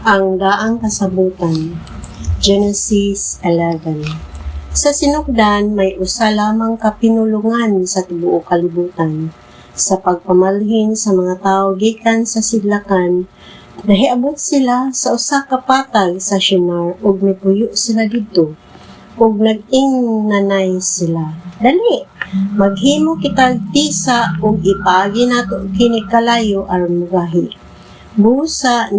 Ang daang kasabutan. Genesis 11. Sa sinugdan may usa lamang kapinulungan sa tibuok kalibutan. Sa pagpamalhin sa mga tao gikan sa sidlakan, nahiabot sila sa usa ka patag sa Shinar ug mipuyo sila didto. Ug nag-ing nanay sila, dali, maghimo kitag tisa ug ipaagi nato kini kalayo aron mugahi. Busa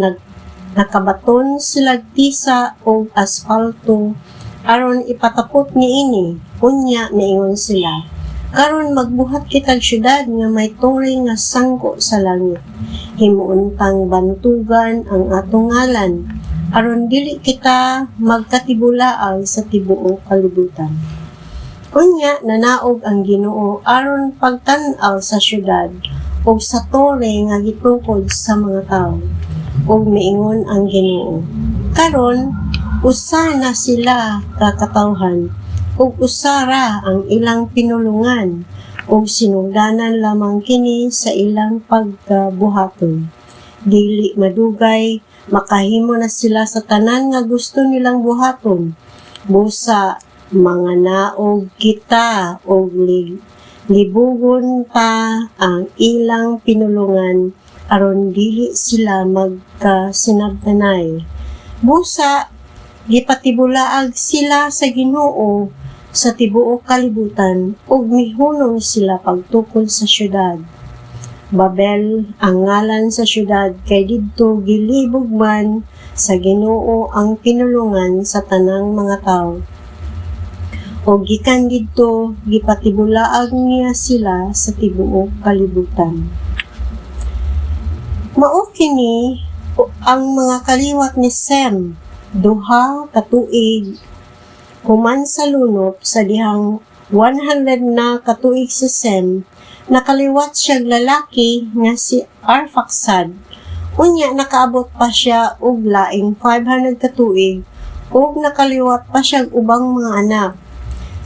nakabaton sila tisa og asfalto aron ipatapot niini. Unya miingon sila, karon magbuhat kitag syudad nga may tore nga sangko sa langit. Himuuntang bantugan ang atong ngalan aron dili kita magkatibulaag sa tibuok kalibutan. Unya nanaog ang Ginoo aron pagtan-aw sa syudad ug sa tore nga gitukod sa mga tawo. Ug miingon ang Ginoo, karon usa na sila kakatawhan ug usara ang ilang pinulungan ug sinugdanan lamang kini sa ilang pagkabuhaton. Dili madugay makahimo na sila sa tanan nga gusto nilang buhaton. Busa mga naog kita og libugon pa ang ilang pinulungan aron dili sila magkasinabtanay. Busa gipatibulaag sila sa Ginoo sa tibuok kalibutan ug mihunong sila pagtukod sa syudad. Babel ang ngalan sa syudad kay didto gilibog man sa Ginoo ang pinulungan sa tanang mga tawo. O gikan didto gipatibulaag niya sila sa tibuok kalibutan. Mao kini ang mga kaliwat ni Sem, duha ka tuig human sa lunop. Sa dihang 100 na ka tuig si Sem, nakaliwat siya lalaki nga si Arphaxad. Unya nakaabot pa siya og laing 500 ka tuig ug nakaliwat pa siya ubang mga anak.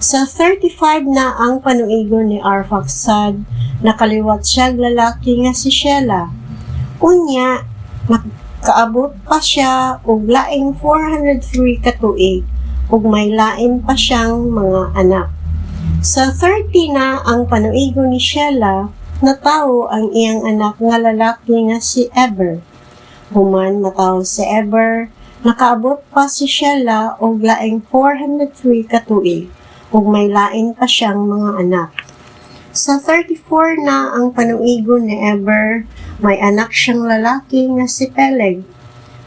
Sa 35 na ang panuigon ni Arphaxad, nakaliwat siya lalaki nga si Shelah. Unya nakaabot pa siya og laing 403 ka tuig ug may lain pa siyang mga anak. Sa 30 na ang panuigon ni Shelah, natawo ang iyang anak nga lalaki nga si Eber. Human matawo si Eber, nakaabot pa si Shelah og laing 403 ka tuig ug may lain pa siyang mga anak. Sa 34 na ang panuigon ni Eber, may anak siyang lalaki nga si Peleg.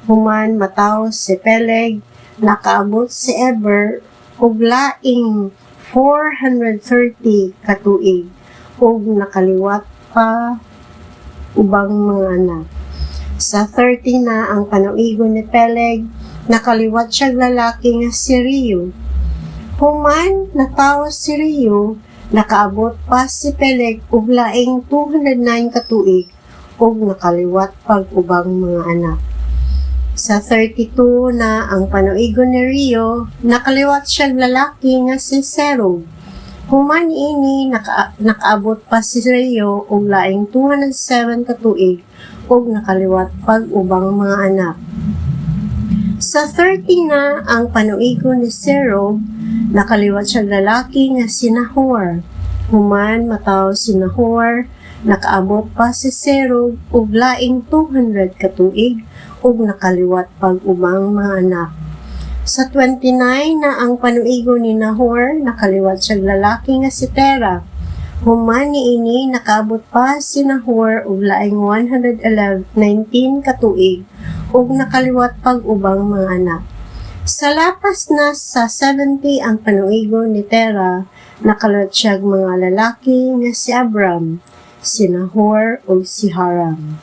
Human matawo si Peleg, nakaabot si Eber og laing 430 ka tuig ug nakaliwat pa ubang mga anak. Sa 30 na ang panuigon ni Peleg, nakaliwat siya lalaki nga si Reu. Human natawo si Reu, nakaabot pa si Peleg og laing 209 ka tuig ug nakaliwat pag ubang mga anak. Sa 32 na ang panuigon ni Reu, nakaliwat siya lalaki nga si Serug. Human ini nakaabot pa si Reu og laing 207 ka tuig ug nakaliwat pag ubang mga anak. Sa 30 na ang panuigon ni Serug, nakaliwat siya lalaki nga si Nahor. Human matawo si Nahor, nakaabot pa si Serug og laing 200 ka tuig ug nakaliwat pag ubang mga anak. Sa 29 na ang panuigon ni Nahor, nakaliwat siya lalaki nga si Terah. Human niini nakaabot pa si Nahor og laing 119 ka tuig ug nakaliwat pag ubang mga anak. Sa lapas na sa 70 ang panuigon ni Terah, nakaliwat siya mga lalaki nga si Abram, si Nahor ug si Haran.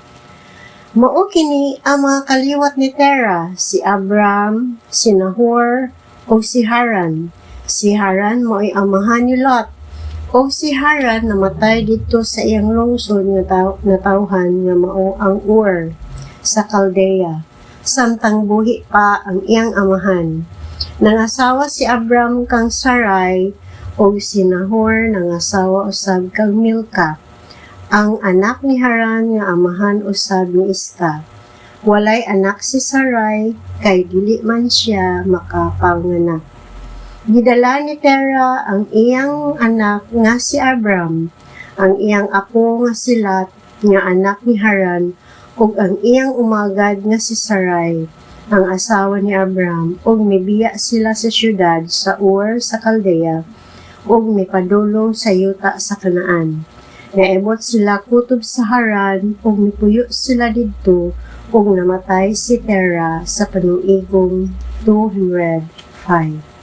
Mao kini ang mga kaliwat ni Terah, si Abram, si Nahor, ug si Haran. Si Haran mao'y amahan ni Lot, ug si Haran namatay dito sa iyang lungsod nga natawhan nga mao ang Ur sa Caldea, samtang buhi pa ang iyang amahan. Nangasawa si Abram kang Sarai, ug si Nahor nangasawa usab kang Milka. Ang anak ni Haran nga amahan usab ni Iska. Walay anak si Sarai, kay dili man siya makapanganak. Gidala ni Tera ang iyang anak nga si Abram, ang iyang apo nga si Lot, nga anak ni Haran, ug ang iyang umagad nga si Sarai, ang asawa ni Abram, ug mibiya sila sa syudad sa Ur sa Caldea, ug mipadulong sa yuta sa Kanaan. Naibot sila kutob sa Haran, ug mipuyo sila didto, ug namatay si Tera sa panuigong 205.